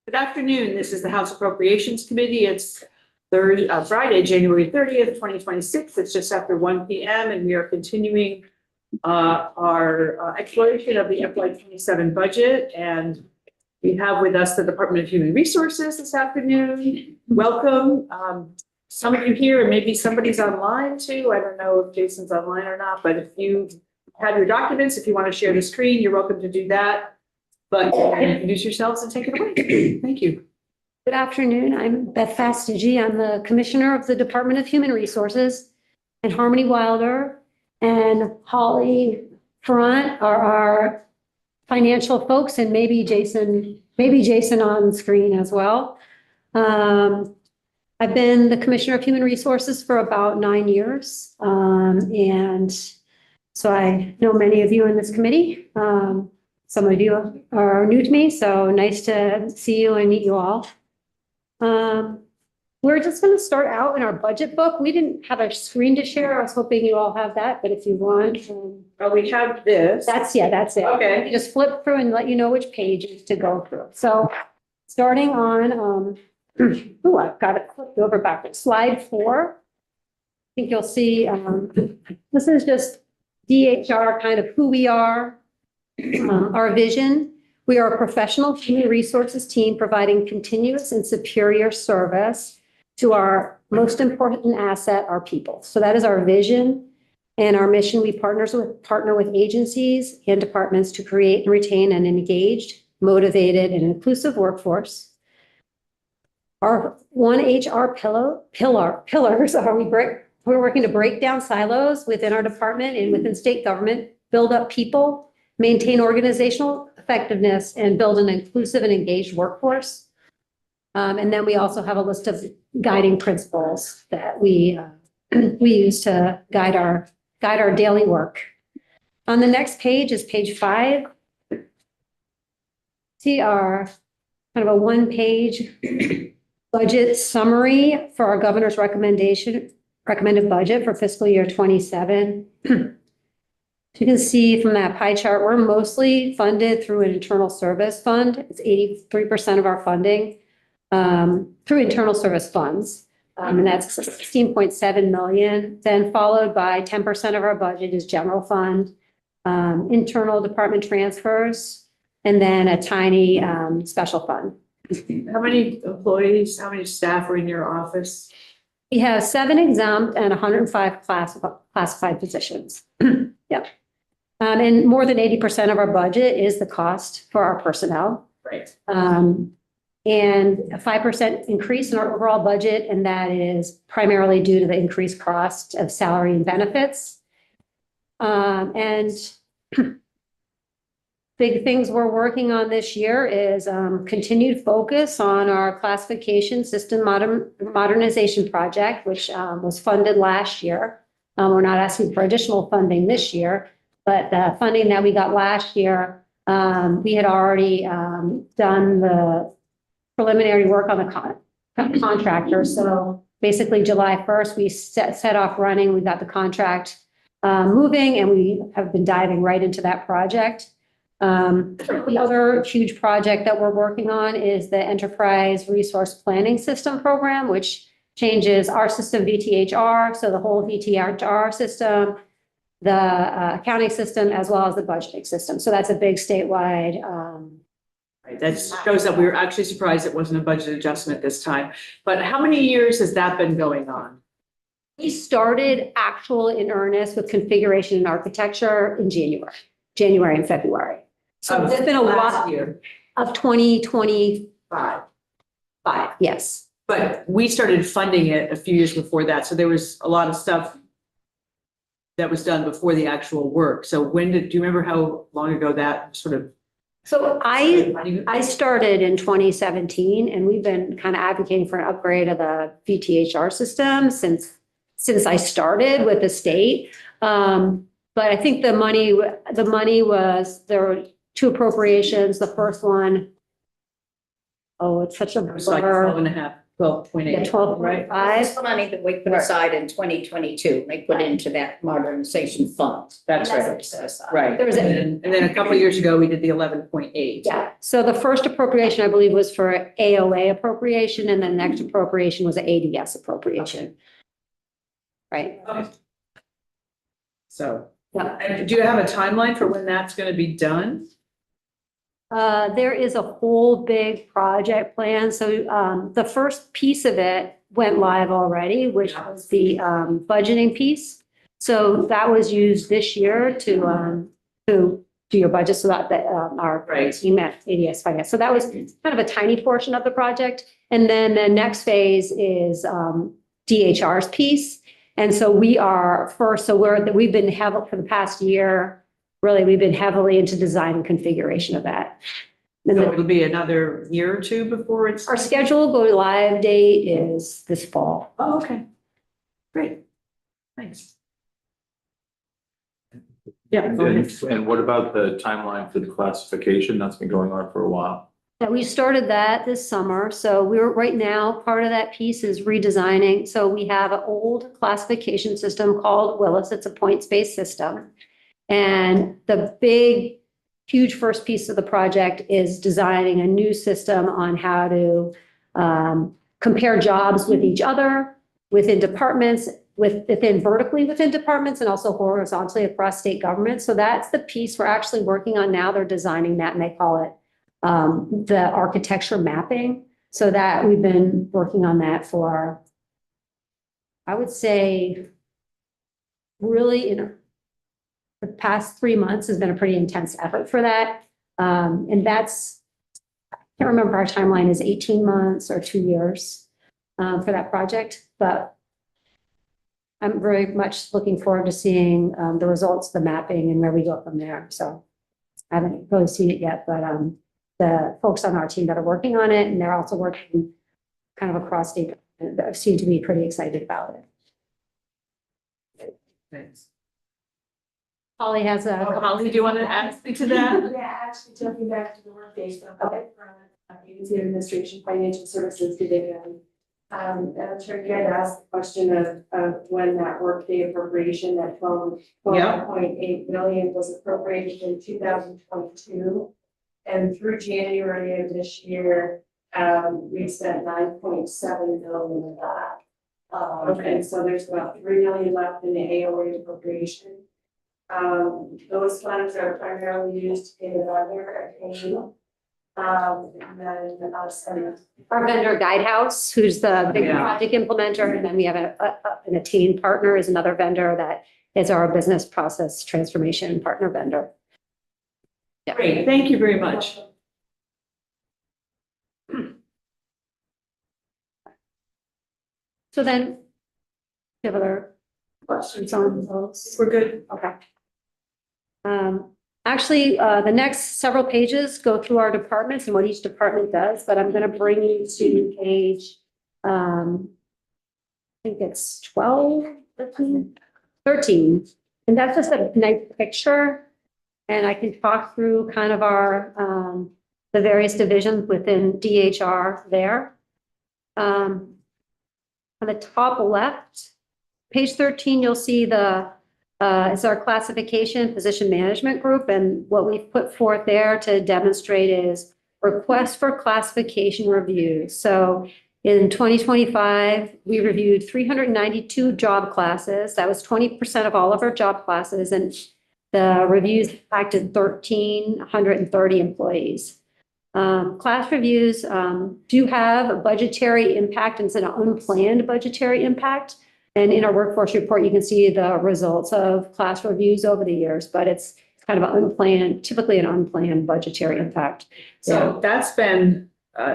Good afternoon. This is the House Appropriations Committee. It's Friday, January 30th, 2026. It's just after 1 p.m. and we are continuing our exploration of the FY27 budget. And we have with us the Department of Human Resources this afternoon. Welcome. Some of you here, and maybe somebody's online too. I don't know if Jason's online or not, but if you have your documents, if you want to share the screen, you're welcome to do that. But introduce yourselves and take it away. Thank you. Good afternoon. I'm Beth Fastige. I'm the Commissioner of the Department of Human Resources, and Harmony Wilder and Holly Ferrant are our financial folks, and maybe Jason on screen as well. I've been the Commissioner of Human Resources for about 9 years, and so I know many of you in this committee. Some of you are new to me, so nice to see you and meet you all. We're just going to start out in our budget book. We didn't have a screen to share. I was hoping you all have that, but if you want. Oh, we have this. That's it. Okay. You just flip through and let you know which pages to go through. So starting on, I've got it flipped over backwards. Slide 4. I think you'll see, this is just DHR, kind of who we are. Our vision: we are a professional human resources team providing continuous and superior service to our most important asset, our people. So that is our vision and our mission. We partner with agencies and departments to create and retain an engaged, motivated, and inclusive workforce. Our one HR pillars are we're working to break down silos within our department and within state government, build up people, maintain organizational effectiveness, and build an inclusive and engaged workforce. And then we also have a list of guiding principles that we use to guide our daily work. On the next page is page 5. See our kind of a 1-page budget summary for our governor's recommended budget for fiscal year 27. You can see from that pie chart, we're mostly funded through an internal service fund. It's 83% of our funding through internal service funds. And that's 16.7 million. Then followed by 10% of our budget is general fund, internal department transfers, and then a tiny special fund. How many employees, how many staff are in your office? We have 7 exempt and 105 classified positions. Yep. And more than 80% of our budget is the cost for our personnel. Right. And a 5% increase in our overall budget, and that is primarily due to the increased cost of salary and benefits. And big things we're working on this year is continued focus on our classification system modernization project, which was funded last year. We're not asking for additional funding this year, but the funding that we got last year, we had already done the preliminary work on the contractor. So basically July 1st, we set off running. We got the contract moving, and we have been diving right into that project. The other huge project that we're working on is the Enterprise Resource Planning System program, which changes our system, VTHR, so the whole VTHR system, the accounting system, as well as the budgeting system. So that's a big statewide. Right. That shows that we were actually surprised it wasn't a budget adjustment this time. But how many years has that been going on? We started actual in earnest with configuration and architecture in January and February. So it's been a lot year of 2025. Yes. But we started funding it a few years before that. So there was a lot of stuff that was done before the actual work. So do you remember how long ago that sort of? So I started in 2017, and we've been kind of advocating for an upgrade of the VTHR system since I started with the state. But I think the money was, there were 2 appropriations. The first one, it's such a blur. It was like 12.5 12.8. Yeah, 12.5. That's the money that we put aside in 2022, we put into that modernization fund. That's what right. we set aside. Right. There was a- And then a couple of years ago, we did the 11.8. Yeah, so the first appropriation, I believe, was for AOA appropriation, and the next appropriation was an ADS appropriation. Right? Okay. So, Yeah. and do you have a timeline for when that's going to be done? There is a whole big project plan. So the first piece of it went live already, which was the budgeting piece. So that was used this year to do your budget so that our Right. team at ADS Finance. So that was kind of a tiny portion of the project. And then the next phase is DHR's piece. And so we are first, so we've been heavily for the past year. Really, we've been heavily into design and configuration of that. And So then it'll be another year or two before it's. our scheduled go live date is this fall. Oh, okay. Great. Thanks. Yeah. go ahead. And what about the timeline for the classification? That's been going on for a while. Yeah, we started that this summer. So we're right now, part of that piece is redesigning. So we have an old classification system called Willis. It's a points-based system. And the big, huge first piece of the project is designing a new system on how to compare jobs with each other, within departments, within vertically within departments, and also horizontally across state government. So that's the piece we're actually working on now. They're designing that, and they call it the architecture mapping. So that we've been working on that for, I would say, really the past 3 months has been a pretty intense effort for that. And that's, I can't remember our timeline is 18 months or 2 years for that project, but I'm very much looking forward to seeing the results of the mapping and where we go from there. So I haven't really seen it yet, but the folks on our team that are working on it, and they're also working kind of across state, seem to be pretty excited about it. Thanks. Holly has a. Holly, do you want to add something to that? Yeah, actually jumping back to the workday stuff, agency administration, financial services division. I'm sure you had asked the question of when that workday appropriation, that 12.8 million was appropriated in 2022. And through January of this year, we spent 9.7 million of that. And so there's about 3 million left in the AOA appropriation. Those funds are primarily used to pay the vendor and then Our vendor Guidehouse, who's the big Yeah. project implementer, and then we have an Attain partner is another vendor that is our business process transformation partner vendor. Yeah. Great, thank you very much. So then, do you have other questions on those? We're good. Okay. Actually, the next several pages go through our departments and what each department does, but I'm going to bring you to page, I think it's 12, 13. And that's just a nice picture. And I can talk through kind of our, the various divisions within DHR there. On the top left, page 13, you'll see it's our classification position management group. And what we've put forth there to demonstrate is request for classification review. So in 2025, we reviewed 392 job classes. That was 20% of all of our job classes. And the reviews impacted 1,330 employees. Class reviews do have a budgetary impact, and it's an unplanned budgetary impact. And in our workforce report, you can see the results of class reviews over the years, but it's kind of an unplanned, typically an unplanned budgetary impact. So that's been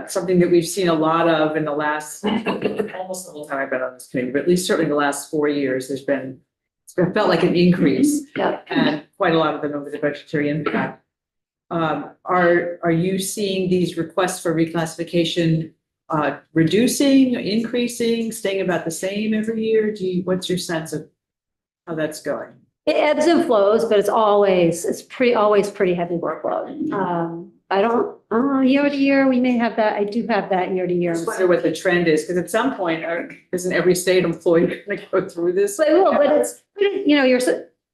something that we've seen a lot of in the last, almost the whole time I've been on this committee, but at least certainly the last 4 years, it's felt like an increase. Yeah. And quite a lot of them over the budgetary impact. Are you seeing these requests for reclassification reducing, increasing, staying about the same every year? What's your sense of how that's going? It ebbs and flows, but it's always pretty heavy workload. I don't, year to year, we may have that. I do have that year to I year. just wonder what the trend is, because at some point, isn't every state employee going to go through this? But it will, but it's, you're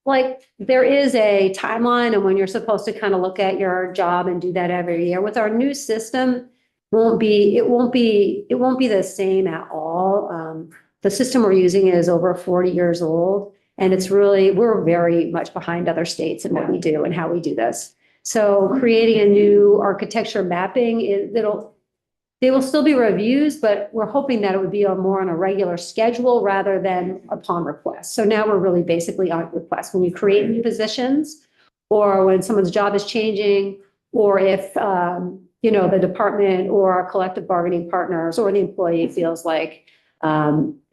like, there is a timeline and when you're supposed to kind of look at your job and do that every year. With our new system, it won't be the same at all. The system we're using is over 40 years old. And it's really, we're very much behind other states in what we do and how we do this. So creating a new architecture mapping, they will still be reviews, but we're hoping that it would be more on a regular schedule rather than upon request. So now we're really basically on request. When we create new positions or when someone's job is changing, or if, the department or our collective bargaining partners or the employee feels like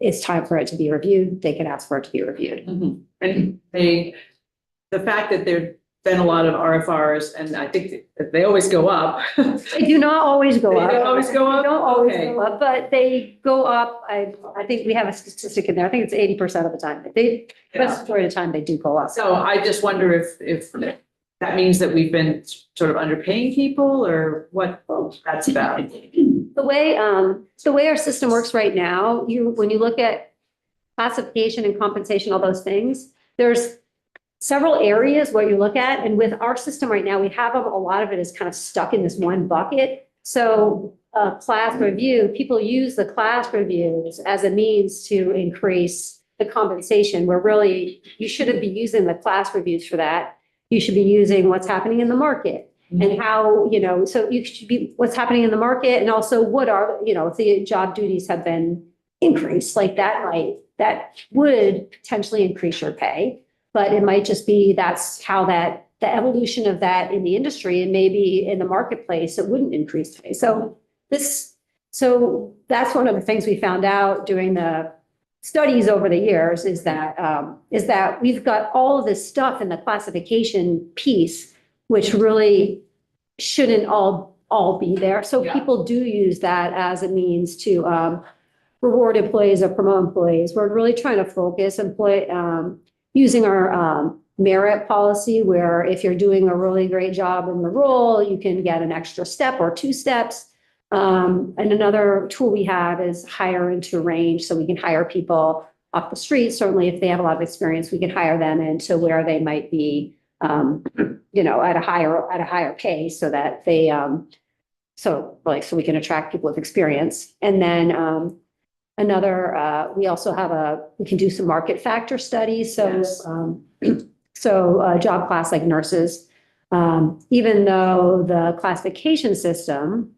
it's time for it to be reviewed, they can ask for it to be reviewed. Mhm. And the fact that there've been a lot of RFRs, and I think that they always go up. They do not always go up. They don't always go up? They don't always Okay. go up, but they go up. I think we have a statistic in there. I think it's 80% of the time. The vast majority of the time they do go up. So I just wonder if that means that we've been sort of underpaying people, or what that's about. The way our system works right now, when you look at classification and compensation, all those things, there's several areas where you look at, and with our system right now, we have a lot of it is kind of stuck in this one bucket. So class review, people use the class reviews as a means to increase the compensation, where really you shouldn't be using the class reviews for that. You should be using what's happening in the market. And how, so you should be what's happening in the market, and also what are, if the job duties have been increased, like that would potentially increase your pay. But it might just be that's how the evolution of that in the industry, and maybe in the marketplace, it wouldn't increase pay. So that's one of the things we found out doing the studies over the years is that we've got all of this stuff in the classification piece, which really shouldn't all be there. So Yeah. people do use that as a means to reward employees or promote employees. We're really trying to focus using our merit policy, where if you're doing a really great job in the role, you can get an extra step or 2 steps. And another tool we have is hire into range. So we can hire people off the street. Certainly, if they have a lot of experience, we can hire them into where they might be, at a higher pay, so that they, so we can attract people with experience. And then we also we can do some market factor studies. So, Yes. Job class like nurses, even though the classification system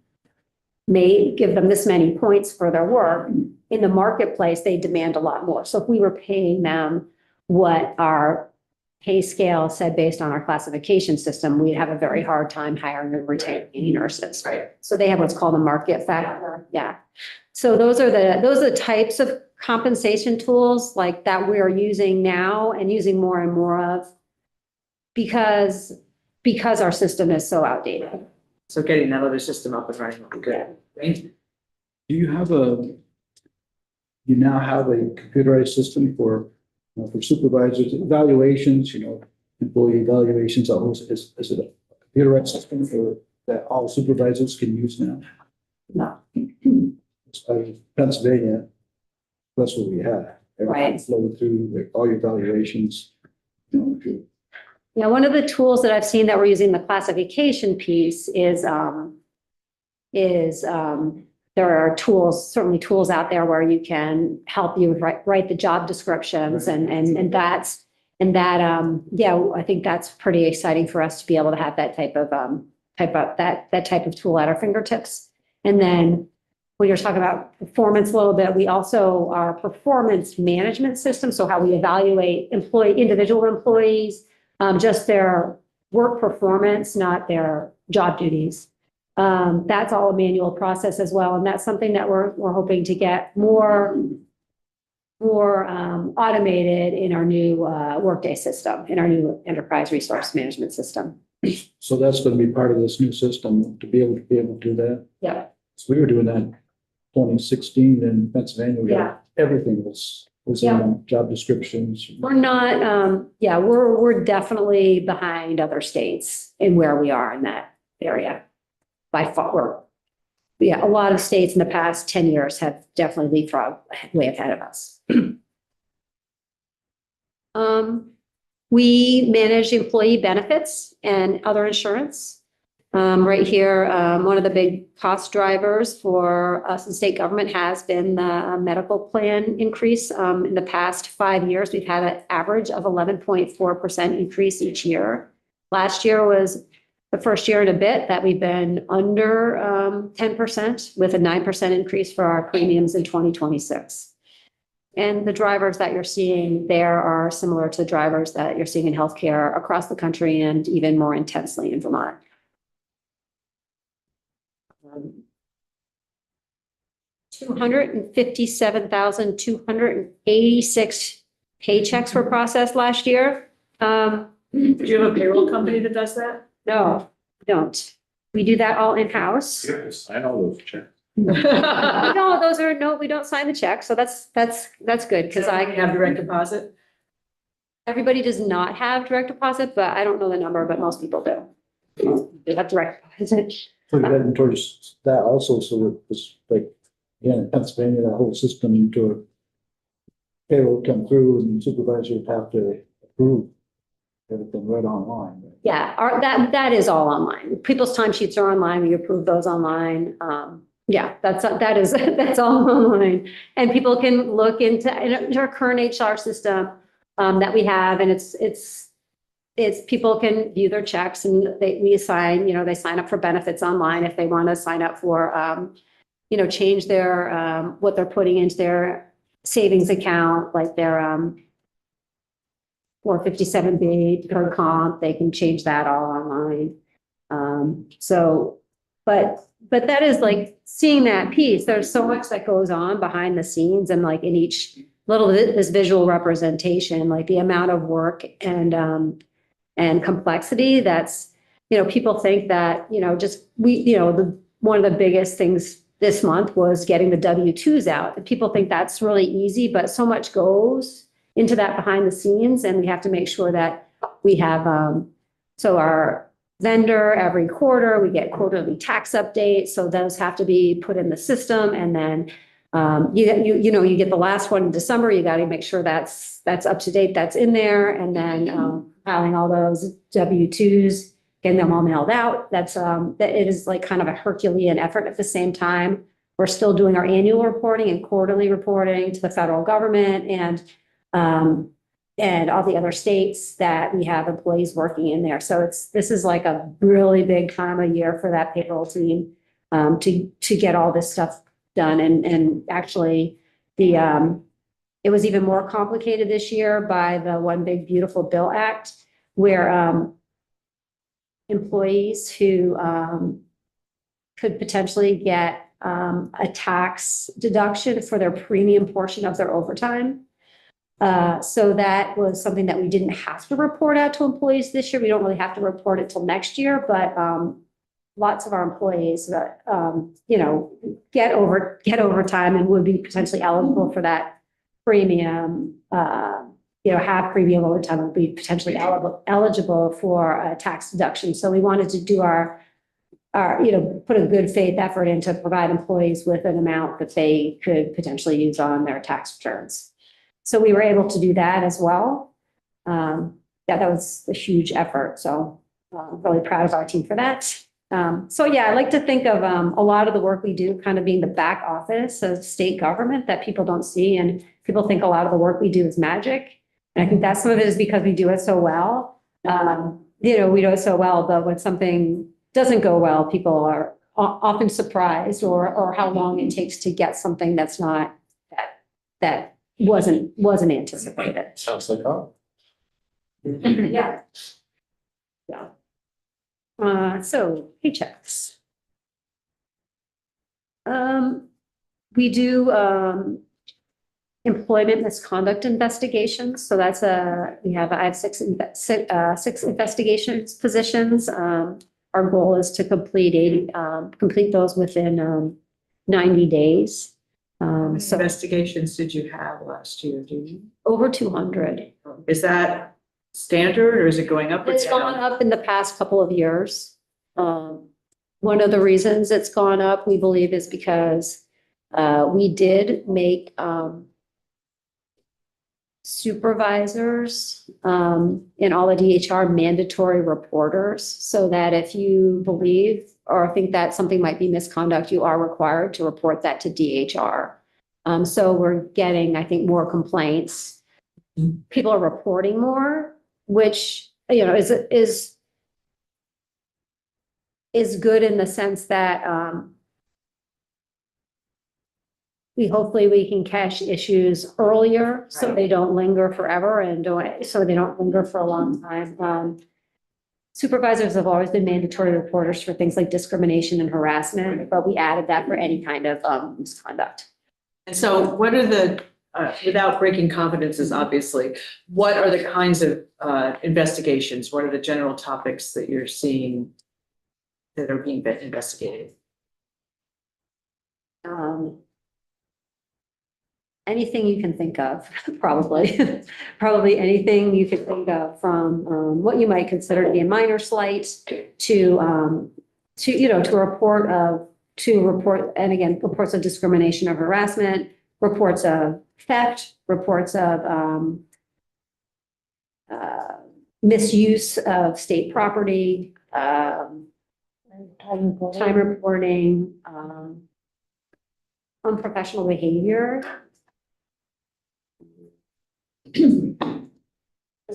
may give them this many points for their work, in the marketplace, they demand a lot more. So if we were paying them what our pay scale said based on our classification system, we'd have a very hard time hiring and retaining any nurses. Right. So they have what's called a market factor. Yeah. So those are the types of compensation tools like that we're using now and using more and more of, because our system is so outdated. So getting that other system up and running would be good. Thank you. Do you now have a computerized system for supervisors evaluations, employee evaluations? Is it a computerized system that all supervisors can use now? No. Pennsylvania, that's what we have. Right. Flow through all your evaluations. Yeah, one of the tools that I've seen that we're using the classification piece is there are certainly tools out there where you can help you write the job descriptions, Right. and I think that's pretty exciting for us to be able to have that type of tool at our fingertips. And then when you're talking about performance a little bit, we also our performance management system. So how we evaluate individual employees, just their work performance, not their job duties. That's all a manual process as well. And that's something that we're hoping to get more automated in our new Workday system, in our new enterprise resource management system. So that's going to be part of this new system to be able to do that. Yeah. So we were doing that 2016 in Pennsylvania. Yeah. Everything was Yeah. in job descriptions. We're not, we're definitely behind other states in where we are in that area. by far. Yeah, a lot of states in the past 10 years have definitely leapfrogged way ahead of us. We manage employee benefits and other insurance. Right here, one of the big cost drivers for us in state government has been the medical plan increase. In the past 5 years, we've had an average of 11.4% increase each year. Last year was the first year in a bit that we've been under 10% with a 9% increase for our premiums in 2026. And the drivers that you're seeing there are similar to drivers that you're seeing in healthcare across the country and even more intensely in Vermont. 257,286 paychecks were processed last year. Do you have a payroll company that does that? No, we don't. We do that all in-house. Yes, I know those checks. No, we don't sign the check. So that's good because I have direct deposit. everybody does not have direct deposit, but I don't know the number, but most people do. They have direct deposit. So you're heading towards that also, so it was like, yeah, in Pennsylvania, that whole system to payroll come through and supervisor would have to approve everything right online. Right? Yeah, that is all online. People's timesheets are online. We approve those online. Yeah, that's all online. And people can look into our current HR system that we have, and it's people can view their checks and we assign, they sign up for benefits online if they want to sign up for, change their, what they're putting into their savings account, like their 457B per comp, they can change that all online. But that is like seeing that piece. There's so much that goes on behind the scenes and like in each little, this visual representation, like the amount of work and complexity that's, people think that, one of the biggest things this month was getting the W-2s out. And people think that's really easy, but so much goes into that behind the scenes. And we have to make sure that we have, so our vendor every quarter, we get quarterly tax updates. So those have to be put in the system. And then you get the last one in December, you got to make sure that's up to date, that's in there. And then filing all those W-2s, getting them all mailed out. That it is like kind of a Herculean effort. At the same time, we're still doing our annual reporting and quarterly reporting to the federal government and all the other states that we have employees working in there. So this is like a really big time of year for that payroll team to get all this stuff done. And actually it was even more complicated this year by the One Big Beautiful Bill Act, where employees who could potentially get a tax deduction for their premium portion of their overtime. So that was something that we didn't have to report out to employees this year. We don't really have to report it till next year, but lots of our employees that, get overtime and would be potentially eligible for that premium, have premium overtime would be potentially eligible for a tax deduction. So we wanted to do our put a good faith effort in to provide employees with an amount that they could potentially use on their tax returns. So we were able to do that as well. That was a huge effort. So really proud of our team for that. I like to think of a lot of the work we do kind of being the back office of state government that people don't see. And people think a lot of the work we do is magic. And I think that some of it is because we do it so well. We do it so well, but when something doesn't go well, people are often surprised or how long it takes to get something that's not that wasn't anticipated. Sounds like, oh. Yeah. Yeah. So paychecks. We do employment misconduct investigations. So I have six investigations positions. Our goal is to complete those within 90 days. How many investigations did you have last year? Do you? Over 200. Is that standard or is it going up or It's down? gone up in the past couple of years. One of the reasons it's gone up, we believe, is because we did make supervisors in all the DHR mandatory reporters, so that if you believe or think that something might be misconduct, you are required to report that to DHR. So we're getting, I think, more complaints. People are reporting more, which, you know, is good in the sense that hopefully we can catch issues earlier so they don't linger forever and so they don't linger for a long time. Supervisors have always been mandatory reporters for things like discrimination and harassment, but we added that for any kind of misconduct. And so what are the, without breaking confidences, obviously, what are the kinds of investigations? What are the general topics that you're seeing that are being investigated? Anything you can think of, probably. Probably anything you could think of, from what you might consider to be a minor slight to you know, to report, and again, reports of discrimination or harassment, reports of theft, reports of misuse of state property, time reporting, unprofessional behavior.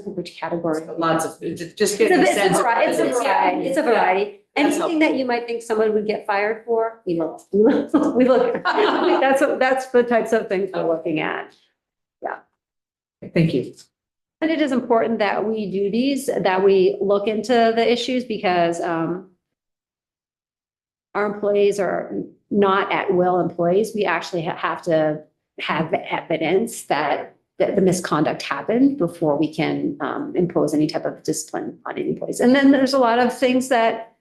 Which category? Lots of, just It's getting a sense. a variety. It's a variety. That's Anything that you might think someone would get fired for, we look. We look. That's the types of things we're looking at. Thank you. And it is important that we do these, that we look into the issues, because our employees are not at will employees. We actually have to have evidence that the misconduct happened before we can impose any type of discipline on any employees. And then there's a lot of things that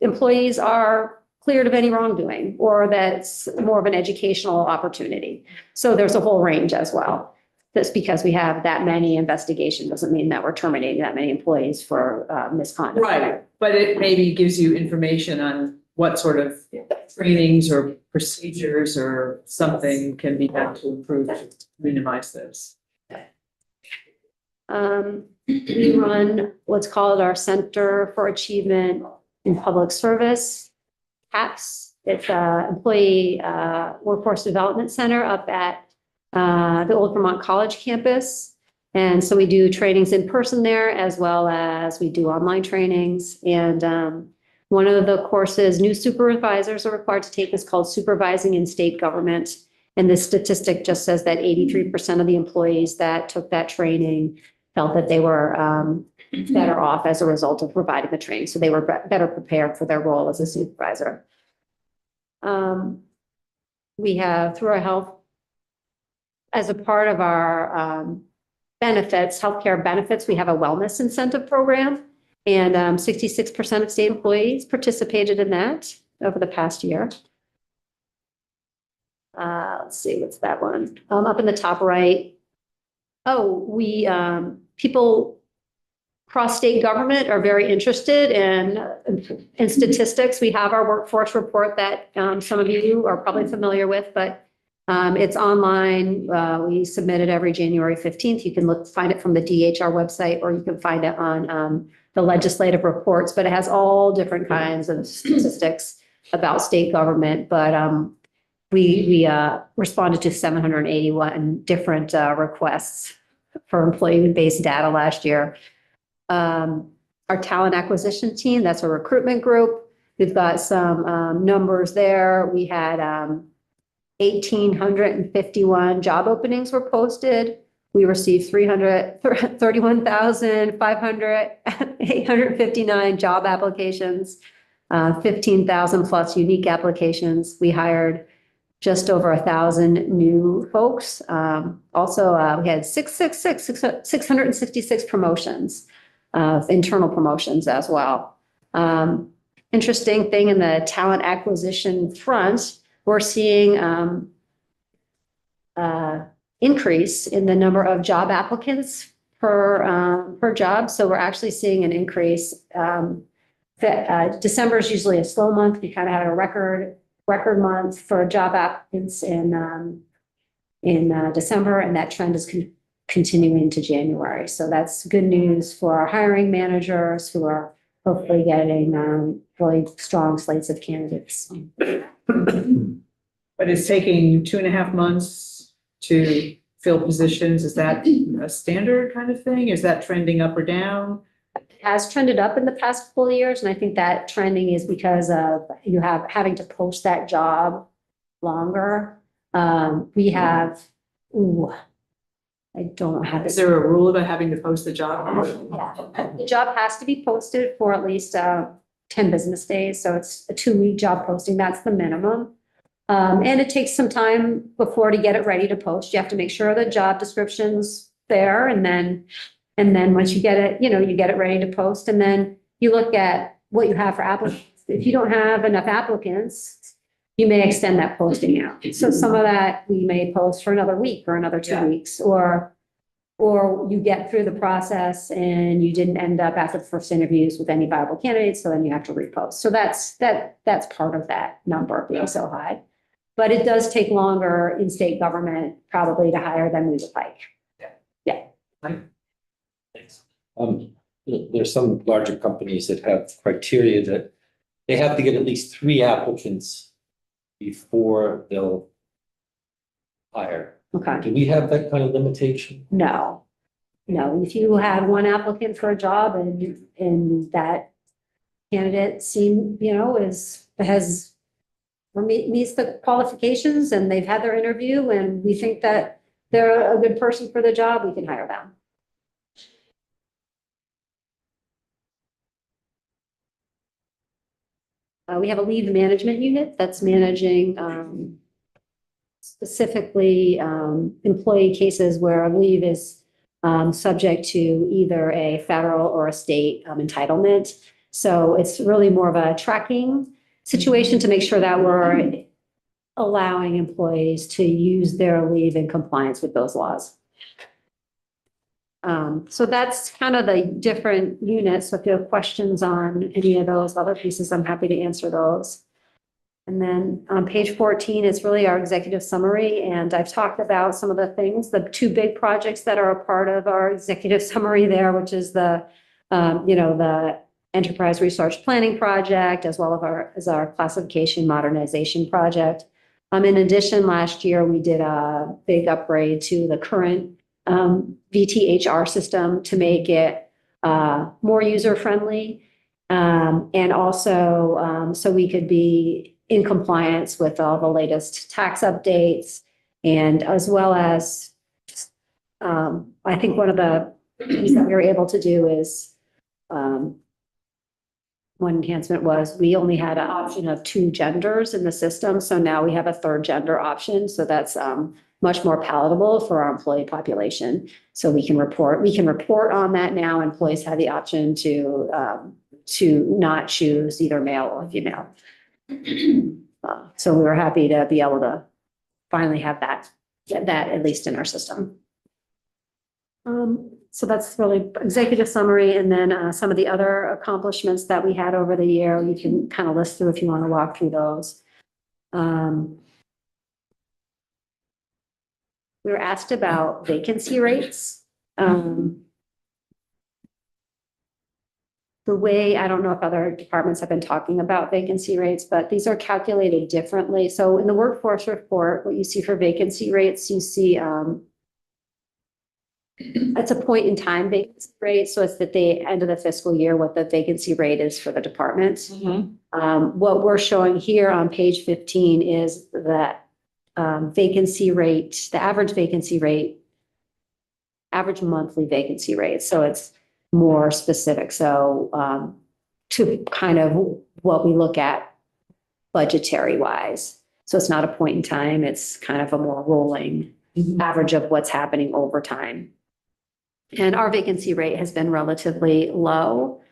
employees are cleared of any wrongdoing, or that's more of an educational opportunity. So there's a whole range as well. Just because we have that many investigations doesn't mean that we're terminating that many employees for misconduct. Right, but it maybe gives you information on what sort of trainings or procedures or something can be done to improve, to minimize this. We run what's called our Center for Achievement in Public Service, CAPS. It's an employee workforce development center up at the Old Vermont College campus. And so we do trainings in person there, as well as we do online trainings. And one of the courses new supervisors are required to take is called Supervising in State Government. And this statistic just says that 83% of the employees that took that training felt that they were better off as a result of providing the training. So they were better prepared for their role as a supervisor. We have, through our health, as a part of our benefits, healthcare benefits, we have a wellness incentive program. And 66% of state employees participated in that over the past year. Let's see, what's that one? Up in the top right. Oh, we, people across state government are very interested in statistics. We have our workforce report that some of you are probably familiar with, but it's online. We submit it every January 15th. You can find it from the DHR website, or you can find it on the legislative reports, but it has all different kinds of statistics about state government. But we responded to 781 different requests for employee-based data last year. Our talent acquisition team, that's a recruitment group. We've got some numbers there. We had 1,851 job openings were posted. We received 31,859 job applications, 15,000 plus unique applications. We hired just over 1,000 new folks. Also, we had 666 promotions, internal promotions as well. Interesting thing in the talent acquisition front, we're seeing increase in the number of job applicants per job. So we're actually seeing an increase December is usually a slow month. We kind of had a record month for job applicants in December, and that trend is continuing into January. So that's good news for our hiring managers who are hopefully getting really strong slates of candidates. But it's taking 2.5 months to fill positions. Is that a standard kind of thing? Is that trending up or down? Has trended up in the past couple of years, and I think that trending is because of having to post that job longer. We have, I don't have Is it. there a rule about having to post the job? Yeah. The job has to be posted for at least 10 business days, so it's a 2-week job posting. That's the minimum. And it takes some time before to get it ready to post. You have to make sure the job description's there, and then once you get it, you get it ready to post, and then you look at what you have for applicants. If you don't have enough applicants, you may extend that posting out. So some of that we may post for another week or another 2 weeks, or you get through the process and you didn't end up after the first interviews with any viable candidates, so then you have to repost. So that's part of that number being so high. But it does take longer in state government probably to hire than we would like. Yeah. Thanks. There's some larger companies that have criteria that they have to get at least 3 applicants before they'll hire. Okay. Do we have that kind of limitation? No. If you have 1 applicant for a job and that candidate meets the qualifications and they've had their interview and we think that they're a good person for the job, we can hire them. We have a leave management unit that's managing specifically employee cases where a leave is subject to either a federal or a state entitlement. So it's really more of a tracking situation to make sure that we're allowing employees to use their leave in compliance with those laws. So that's kind of the different units. So if you have questions on any of those other pieces, I'm happy to answer those. And then on page 14, it's really our executive summary. And I've talked about some of the things, the 2 big projects that are a part of our executive summary there, which is the enterprise resource planning project, as well as our classification modernization project. In addition, last year, we did a big upgrade to the current VTHR system to make it more user-friendly. And also, so we could be in compliance with all the latest tax updates, and as well as, I think one of the things that we were able to do is, one enhancement was we only had an option of 2 genders in the system. So now we have a 3rd gender option. So that's much more palatable for our employee population. So we can report on that now. Employees have the option to not choose either male or female. So we were happy to be able to finally have that at least in our system. So that's really executive summary, and then some of the other accomplishments that we had over the year, you can kind of list through if you want to walk through those. We were asked about vacancy rates. The way, I don't know if other departments have been talking about vacancy rates, but these are calculated differently. So in the workforce report, what you see for vacancy rates, you see it's a point in time vacancy rate. So it's at the end of the fiscal year, what the vacancy rate is for the departments. What we're showing here on page 15 is that vacancy rate, the average vacancy rate, average monthly vacancy rate. So it's more specific. So to kind of what we look at budgetary wise. So it's not a point in time. It's kind of a more rolling average of what's happening over time. And our vacancy rate has been relatively low.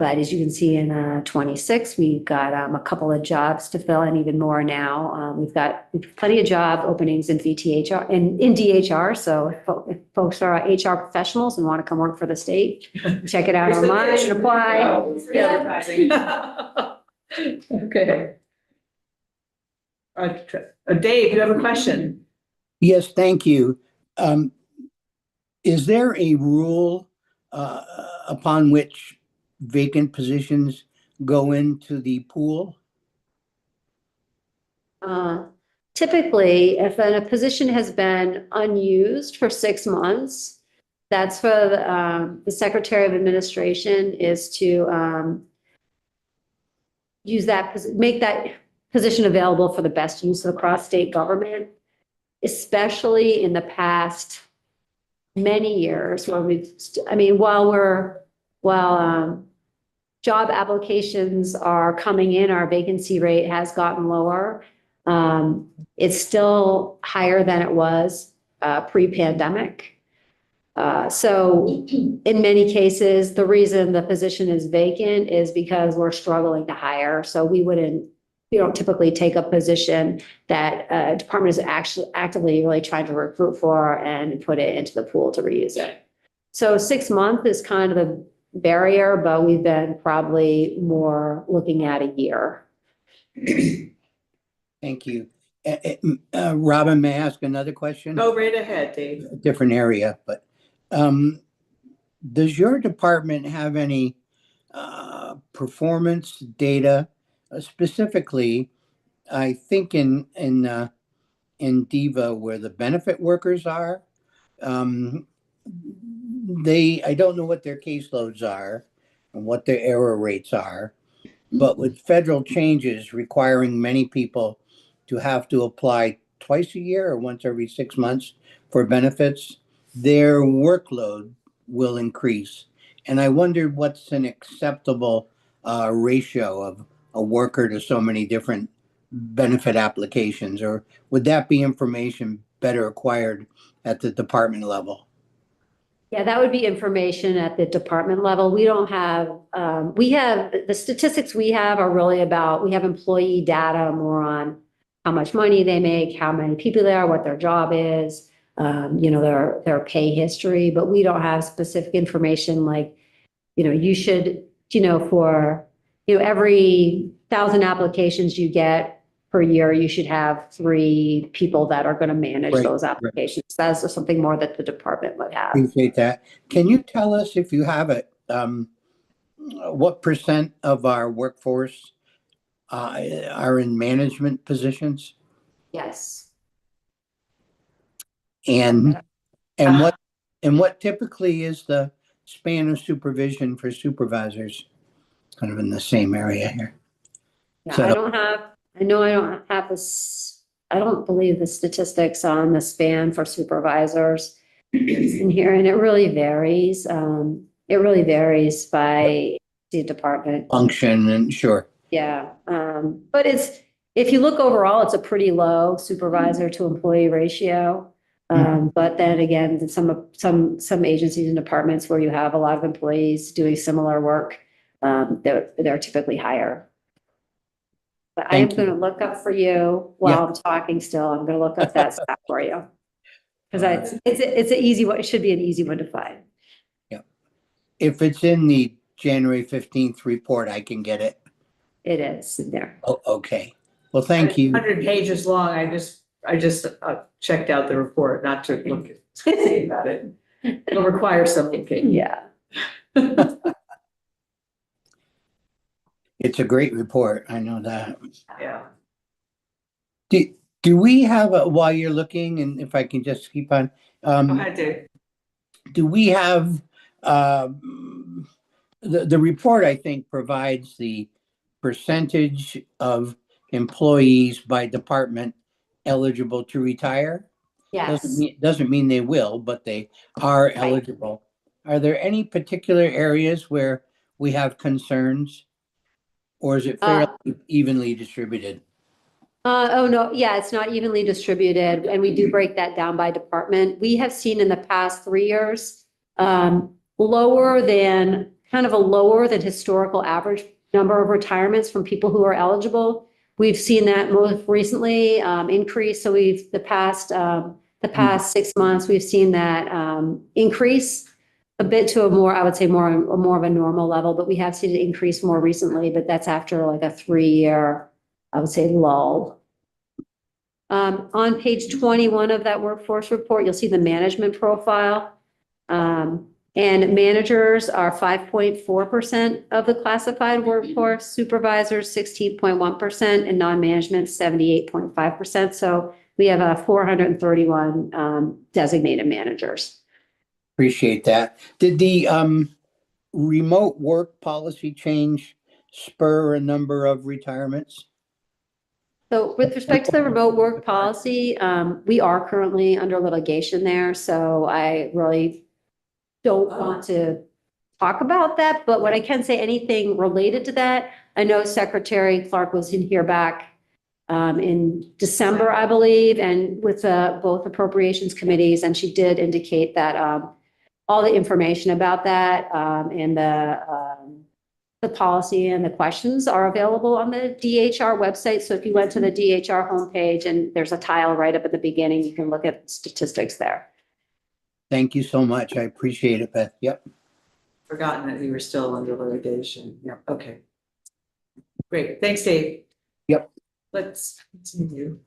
But as you can see in 26, we've got a couple of jobs to fill and even more now. We've got plenty of job openings in VTHR and in DHR. So if folks are HR professionals and want to come work for the state, check it out online and apply. Okay. Dave, you have a question? Yes, thank you. Is there a rule upon which vacant positions go into the pool? Typically, if a position has been unused for 6 months, that's for the Secretary of Administration is to use that, make that position available for the best use across state government, especially in the past many years where while job applications are coming in, our vacancy rate has gotten lower. It's still higher than it was pre-pandemic. So in many cases, the reason the position is vacant is because we're struggling to hire. So we don't typically take a position that a department is actually actively really trying to recruit for and put it into the pool to reuse it. So 6 months is kind of the barrier, but we've been probably more looking at a year. Thank you. Robin, may I ask another question? Go right ahead, Dave. A different area, but does your department have any performance data? Specifically, I think in DEVA where the benefit workers are, I don't know what their caseloads are and what their error rates are, but with federal changes requiring many people to have to apply twice a year or once every 6 months for benefits, their workload will increase. And I wondered what's an acceptable ratio of a worker to so many different benefit applications, or would that be information better acquired at the department level? Yeah, that would be information at the department level. We don't have, the statistics we have are really about, we have employee data more on how much money they make, how many people there are, what their job is, their pay history, but we don't have specific information like, you should, for, every 1,000 applications you get per year, you should have 3 people that are going to manage Right, those applications. That's something more that the department would have. Appreciate that. Can you tell us, if you have it, what % of our workforce are in management positions? Yes. And what typically is the span of supervision for supervisors? Kind of in the same area here. Yeah, So- I don't have this, I don't believe the statistics on the span for supervisors in here, and it really varies. It really varies by the department. Function and sure. Yeah, but if you look overall, it's a pretty low supervisor to employee ratio. But then again, some agencies and departments where you have a lot of employees doing similar work, they're typically higher. But I am Thank you. going to look up for you while I'm talking still. I'm going to look up that stat for you. Because it's an easy one. It should be an easy one to find. Yeah. If it's in the January 15th report, I can get it. It is in there. Oh, okay. Well, thank you. 100 pages long. I just checked out the report, not to look at, see about it. It'll require some looking. Yeah. It's a great report. I know that. Yeah. Do we have, while you're looking, and if I can just keep on, Go ahead, Dave. do we have, the report, I think, provides the percentage of employees by department eligible to retire? Yes. Doesn't mean they will, but they are eligible. Are there any particular areas where we have concerns? Or is it fairly evenly distributed? Oh, no, yeah, it's not evenly distributed, and we do break that down by department. We have seen in the past 3 years, lower than kind of a lower than historical average number of retirements from people who are eligible. We've seen that most recently increase. So the past 6 months, we've seen that increase a bit to a more, I would say more of a normal level, but we have seen it increase more recently, but that's after like a 3-year, I would say, lull. On page 21 of that workforce report, you'll see the management profile. And managers are 5.4% of the classified workforce, supervisors 16.1%, and non-management 78.5%. So we have 431 designated managers. Appreciate that. Did the remote work policy change spur a number of retirements? So with respect to the remote work policy, we are currently under litigation there. So I really don't want to talk about that, but what I can say, anything related to that, I know Secretary Clark was in here back in December, I believe, and with both appropriations committees, and she did indicate that all the information about that and the policy and the questions are available on the DHR website. So if you went to the DHR homepage and there's a tile right up at the beginning, you can look at statistics there. Thank you so much. I appreciate it, Beth. Yep. Forgotten that we were still under litigation. Yeah, okay. Great, thanks, Dave. Yep. Let's continue.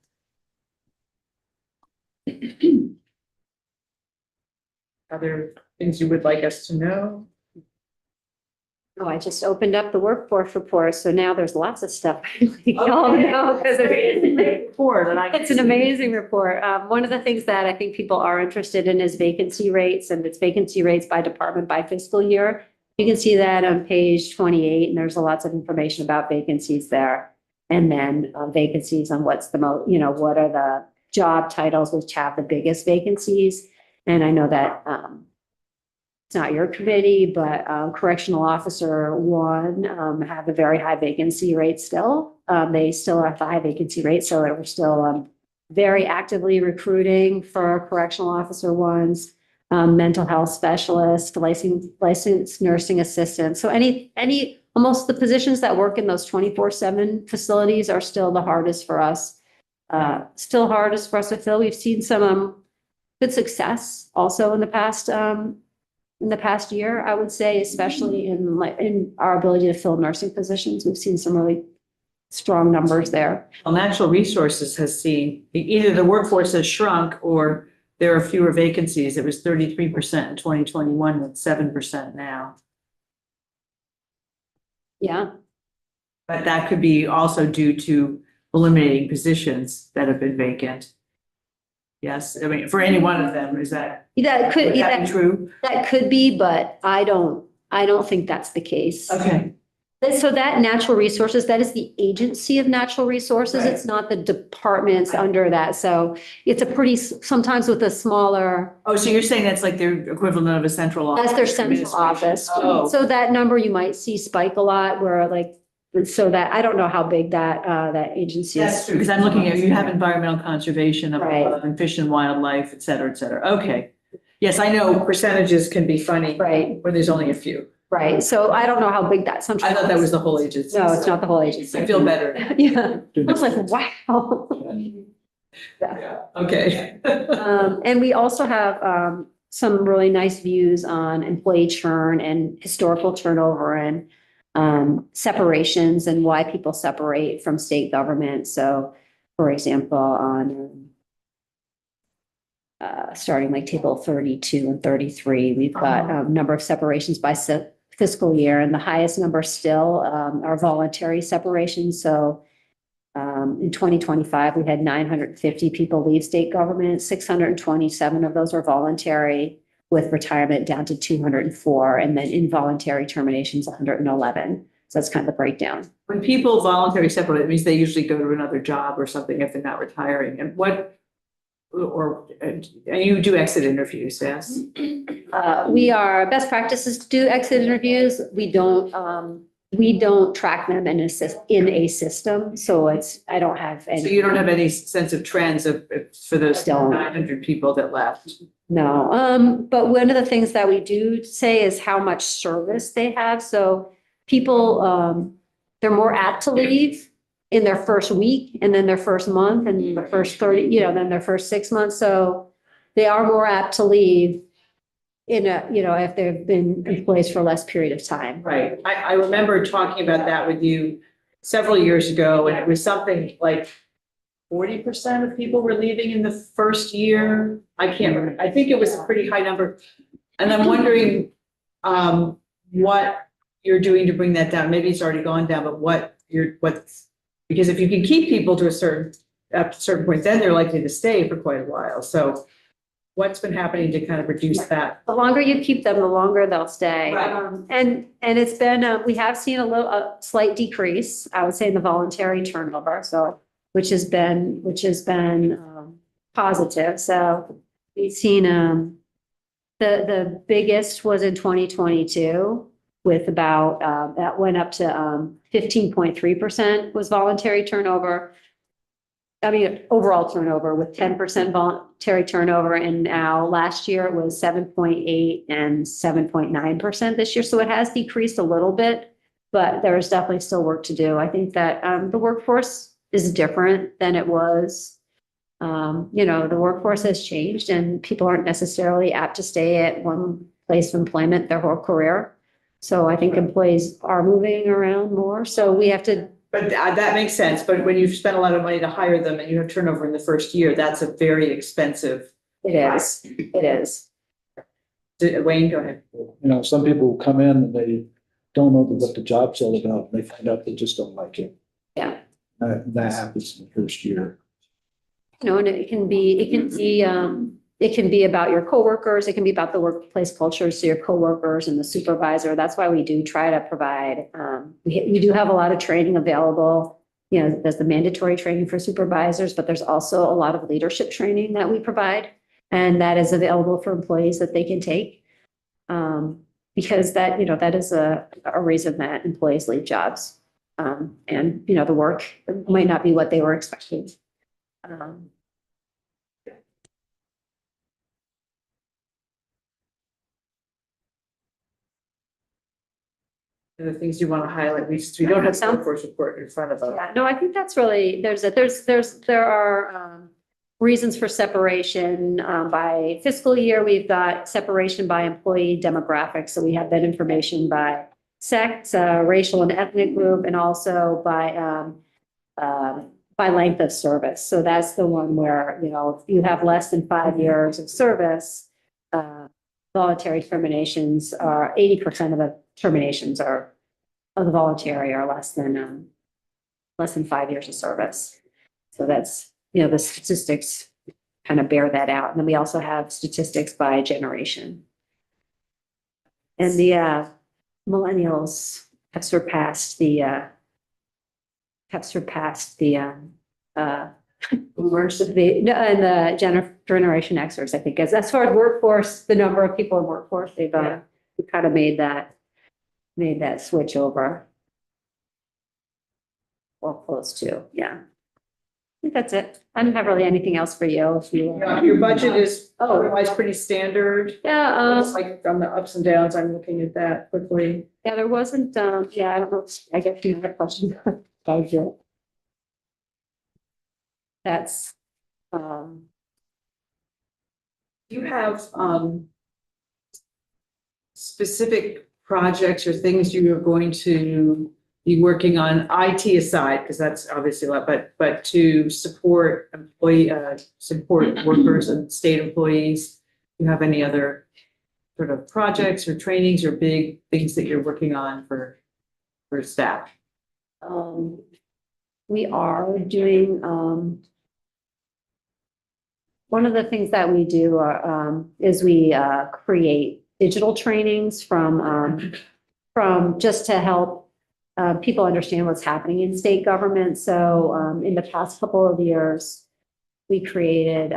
Other things you would like us to know? Oh, I just opened up the workforce report, so now there's lots of stuff. Because it's an amazing report. One of the things that I think people are interested in is vacancy rates, and it's vacancy rates by department by fiscal year. You can see that on page 28, and there's lots of information about vacancies there. And then vacancies on what's the most, what are the job titles which have the biggest vacancies. And I know that it's not your committee, but correctional officer 1 have a very high vacancy rate still. They still have the high vacancy rate, so we're still very actively recruiting for correctional officer 1s, mental health specialists, licensed nursing assistants. So almost the positions that work in those 24/7 facilities are still the hardest for us. Still hardest for us to fill. We've seen some good success also in the past year, I would say, especially in our ability to fill nursing positions. We've seen some really strong numbers there. Well, natural resources has seen either the workforce has shrunk or there are fewer vacancies. It was 33% in 2021 and 7% now. Yeah. But that could be also due to eliminating positions that have been vacant. Yes, I mean, for any one of them, is that, would that be true? That could be, but I don't think that's the case. Okay. So that natural resources, that is the agency of natural resources. Right. It's not the departments under that. So it's sometimes with a smaller. Oh, so you're saying that's like their equivalent of a central office? That's their central office. Oh. So that number you might see spike a lot where so that, I don't know how big that agency is. That's true, because I'm looking at, you have environmental conservation Right. and fish and wildlife, et cetera, et cetera. Okay. Yes, I know percentages can be funny. Right, When there's only a few. right. So I don't know how big that central. I thought that was the whole agency. No, it's not the whole agency. I feel better. Yeah, I was like, wow. Yeah, okay. And we also have some really nice views on employee churn and historical turnover and separations and why people separate from state government. So, for example, on starting like table 32 and 33, we've got a number of separations by fiscal year, and the highest number still are voluntary separations. So in 2025, we had 950 people leave state government. 627 of those were voluntary, with retirement down to 204, and then involuntary terminations, 111. So that's kind of the breakdown. When people voluntarily separate, it means they usually go to another job or something if they're not retiring. And and you do exit interviews, yes? We are best practices to do exit interviews. We don't we don't track them in a system, so I don't have any. So you don't have any sense of trends for those Don't. 900 people that left? No, but one of the things that we do say is how much service they have. So people, they're more apt to leave in their first week and then their first month and the first 30, then their first 6 months. So they are more apt to leave if they've been employees for a less period of time. Right. I remember talking about that with you several years ago, and it was something like 40% of people were leaving in the first year. I can't remember. I think it was a pretty high number. And I'm wondering what you're doing to bring that down. Maybe it's already gone down, but because if you can keep people to a certain point, then they're likely to stay for quite a while. So what's been happening to kind of reduce that? The longer you keep them, the longer they'll stay. Right. And it's been, we have seen a slight decrease, I would say, in the voluntary turnover. So, which has been positive. So we've seen, the biggest was in 2022 with about, that went up to 15.3% was voluntary turnover. I mean, overall turnover with 10% voluntary turnover. And now last year it was 7.8 and 7.9% this year. So it has decreased a little bit, but there is definitely still work to do. I think that the workforce is different than it was. The workforce has changed and people aren't necessarily apt to stay at one place of employment their whole career. So I think employees are moving around more. So we have to. But that makes sense. But when you've spent a lot of money to hire them and you have turnover in the first year, that's a very expensive. It is. Wayne, go ahead. Some people come in and they don't know what the job's all about. And they find out they just don't like it. Yeah. That happens in the first year. And it can be about your coworkers. It can be about the workplace culture. So your coworkers and the supervisor. That's why we do try to provide. We do have a lot of training available. There's the mandatory training for supervisors, but there's also a lot of leadership training that we provide, and that is available for employees that they can take. Because that is a reason that employees leave jobs. And the work might not be what they were expecting. The things you want to highlight, we don't have some workforce report in front of us. Yeah, no, I think that's really, there are reasons for separation by fiscal year. We've got separation by employee demographics. So we have that information by sex, racial and ethnic group, and also by length of service. So that's the one where, if you have less than 5 years of service, voluntary terminations are 80% of the terminations of the voluntary are less than 5 years of service. So that's, the statistics kind of bear that out. And then we also have statistics by generation. And the millennials have surpassed the boomers and the generation Xers, I think, as far as workforce, the number of people in workforce, they've kind of made that switch over. Or close to, yeah. I think that's it. I don't have really anything else for you. If you Your budget is otherwise pretty standard. yeah, It's like on the ups and downs, I'm looking at that quickly. yeah, there wasn't, I don't know, I guess you had a question. Budget. That's, Do you have specific projects or things you are going to be working on, IT aside, because that's obviously a lot, but to support support workers and state employees? Do you have any other sort of projects or trainings or big things that you're working on for staff? we are doing, one of the things that we do is we create digital trainings from just to help people understand what's happening in state government. So in the past couple of years, we created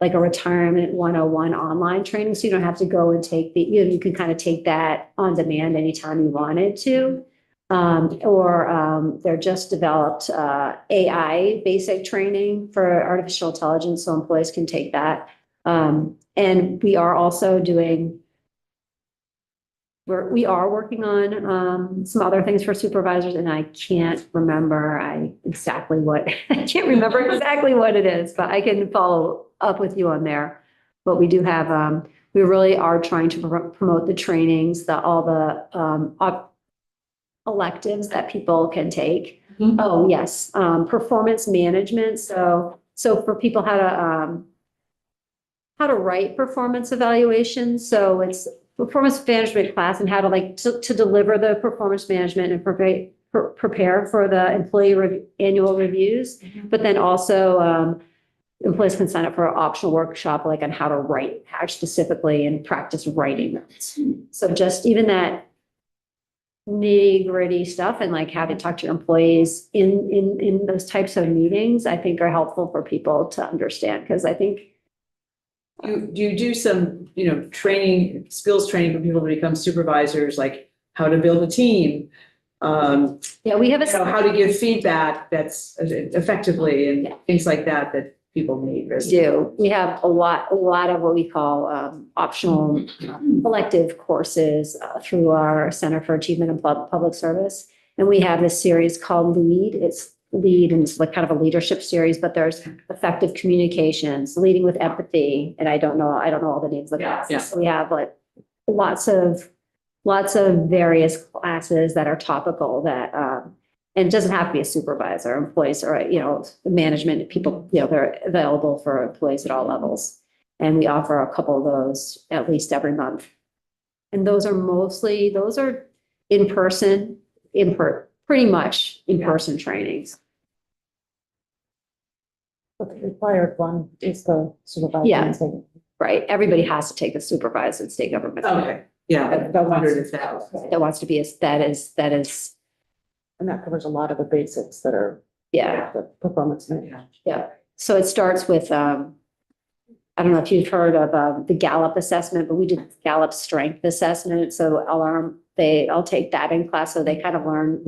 like a retirement 101 online training. So you don't have to go and take you can kind of take that on demand anytime you wanted to. They're just developed AI basic training for artificial intelligence, so employees can take that. And we are also doing, we are working on some other things for supervisors, and I can't remember I can't remember exactly what it is, but I can follow up with you on there. But we do have, we really are trying to promote the trainings, all the electives that people can take. Mhm. Oh, yes, performance management. So for people how to write performance evaluations. So it's performance management class and how to to deliver the performance management and prepare for the employee annual reviews. But then also employees can sign up for an optional workshop like on how to write, how specifically and practice writing notes. So just even that nitty-gritty stuff and like how to talk to your employees in those types of meetings, I think are helpful for people to understand. Because I think You do some, training, skills training for people to become supervisors, like how to build a team. yeah, we have How to give feedback that's effectively and things like that people need. do. We have a lot of what we call optional elective courses through our Center for Achievement in Public Service. And we have this series called LEAD. It's LEAD and it's like kind of a leadership series, but there's effective communications, leading with empathy. And I don't know all the names of that. Yeah. So we have like lots of various classes that are topical that and it doesn't have to be a supervisor, employees or, management people, they're available for employees at all levels. And we offer a couple of those at least every month. And those are in person, pretty much in-person trainings. But the required one is the supervisor. Yeah. Right. Everybody has to take the supervisor and state government. Okay, yeah, I wondered if that. That wants to be, that is, And that covers a lot of the basics that are. yeah. The performance management. Yeah, so it starts with, I don't know if you've heard of the Gallup assessment, but we did Gallup strength assessment. So I'll take that in class. So they kind of learn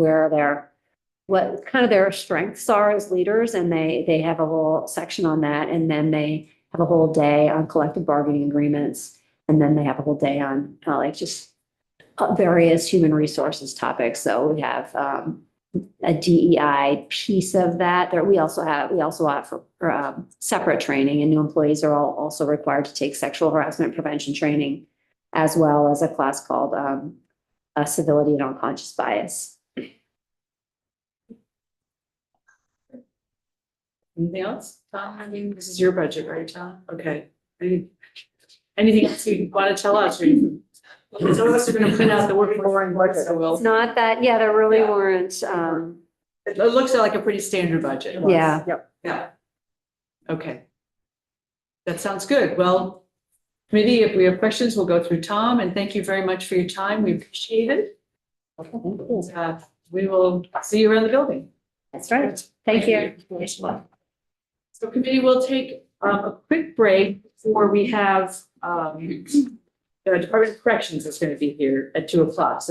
what kind of their strengths are as leaders. And they have a whole section on that. And then they have a whole day on collective bargaining agreements. And then they have a whole day on various human resources topics. So we have a DEI piece of that. We also offer separate training, and new employees are also required to take sexual harassment prevention training, as well as a class called civility and unconscious bias. Anything else? Tom, I mean, this is your budget, right, Tom? Okay. Anything else you want to tell us? Some of us are going to print out the work boring budget, so we'll. It's not that, yeah, there really Yeah. weren't, It looks like a pretty standard budget. yeah. Yeah. Okay. That sounds good. Well, committee, if we have questions, we'll go through Tom, and thank you very much for your time. We appreciate it. We will see you around the building. That's right. Thank you. So committee will take a quick break before we have the Department of Corrections is going to be here at 2:00. So